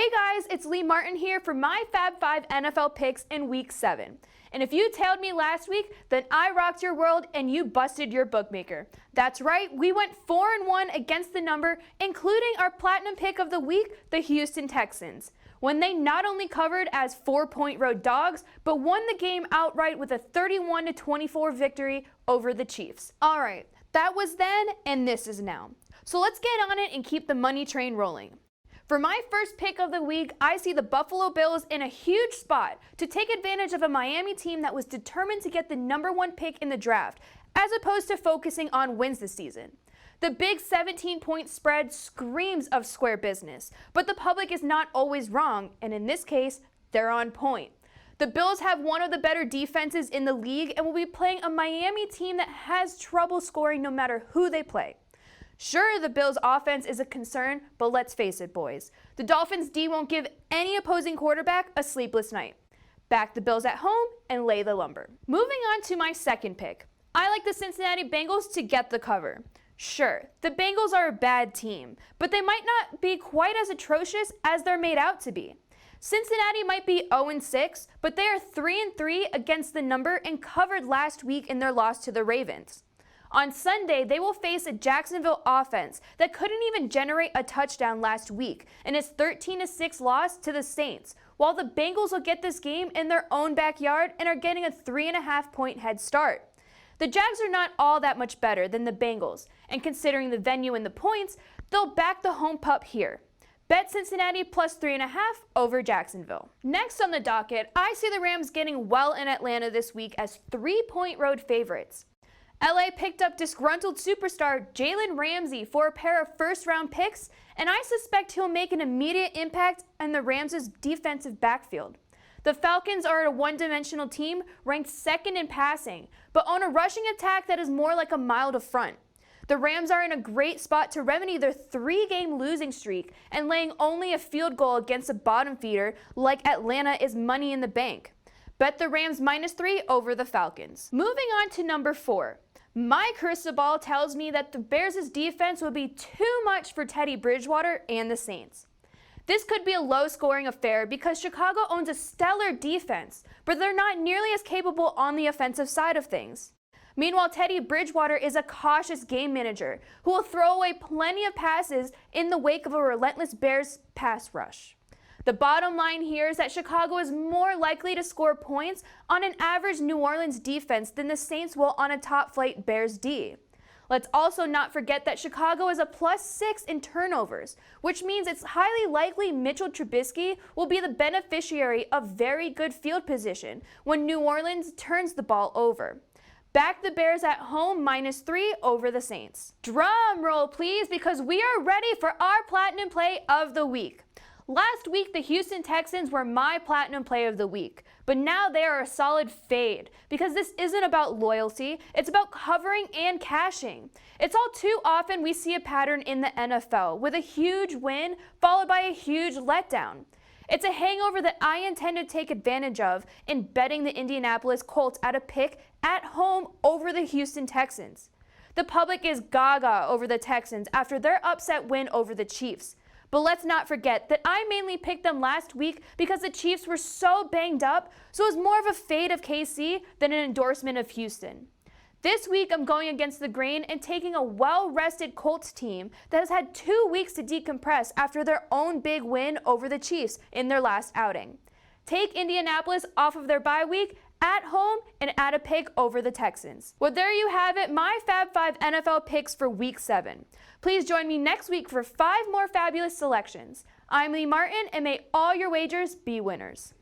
Hey guys, it's Lee Martin here for my Fab 5 NFL picks in Week 7. And if you tailed me last week, then I rocked your world and you busted your bookmaker. That's right, we went 4-1 against the number, including our platinum pick of the week, the Houston Texans, when they not only covered as 4-point road dogs, but won the game outright with a 31-24 victory over the Chiefs. All right, that was then and this is now. So let's get on it and keep the money train rolling. For my first pick of the week, I see the Buffalo Bills in a huge spot to take advantage of a Miami team that was determined to get the #1 pick in the draft, as opposed to focusing on wins this season. The big 17-point spread screams of square business, but the public is not always wrong, and in this case, they're on point. The Bills have one of the better defenses in the league and will be playing a Miami team that has trouble scoring no matter who they play. Sure, the Bills' offense is a concern, but let's face it, boys. The Dolphins' D won't give any opposing quarterback a sleepless night. Back the Bills at home and lay the lumber. Moving on to my second pick. I like the Cincinnati Bengals to get the cover. Sure, the Bengals are a bad team, but they might not be quite as atrocious as they're made out to be. Cincinnati might be 0-6, but they are 3-3 against the number and covered last week in their loss to the Ravens. On Sunday, they will face a Jacksonville offense that couldn't even generate a touchdown last week in its 13-6 loss to the Saints, while the Bengals will get this game in their own backyard and are getting a 3.5-point head start. The Jags are not all that much better than the Bengals, and considering the venue and the points, they'll back the home pup here. Bet Cincinnati plus 3.5 over Jacksonville. Next on the docket, I see the Rams getting well in Atlanta this week as 3-point road favorites. LA picked up disgruntled superstar Jalen Ramsey for a pair of first-round picks, and I suspect he'll make an immediate impact in the Rams' defensive backfield. The Falcons are a one-dimensional team ranked second in passing, but on a rushing attack that is more like a mild affront. The Rams are in a great spot to remedy their 3-game losing streak, and laying only a field goal against a bottom feeder like Atlanta is money in the bank. Bet the Rams -3 over the Falcons. Moving on to number 4. My crystal ball tells me that the Bears' defense will be too much for Teddy Bridgewater and the Saints. This could be a low-scoring affair because Chicago owns a stellar defense, but they're not nearly as capable on the offensive side of things. Meanwhile, Teddy Bridgewater is a cautious game manager who will throw away plenty of passes in the wake of a relentless Bears pass rush. The bottom line here is that Chicago is more likely to score points on an average New Orleans defense than the Saints will on a top-flight Bears D. Let's also not forget that Chicago is a +6 in turnovers, which means it's highly likely Mitchell Trubisky will be the beneficiary of very good field position when New Orleans turns the ball over. Back the Bears at home -3 over the Saints. Drum roll, please, because we are ready for our platinum play of the week. Last week, the Houston Texans were my platinum play of the week, but now they are a solid fade because this isn't about loyalty, it's about covering and cashing. It's all too often we see a pattern in the NFL with a huge win followed by a huge letdown. It's a hangover that I intend to take advantage of in betting the Indianapolis Colts at a pick at home over the Houston Texans. The public is gaga over the Texans after their upset win over the Chiefs. But let's not forget that I mainly picked them last week because the Chiefs were so banged up, so it was more of a fade of KC than an endorsement of Houston. This week, I'm going against the grain and taking a well-rested Colts team that has had 2 weeks to decompress after their own big win over the Chiefs in their last outing. Take Indianapolis off of their bye week at home and add a pick over the Texans. Well, there you have it, my Fab 5 NFL picks for Week 7. Please join me next week for 5 more fabulous selections. I'm Lee Martin, and may all your wagers be winners.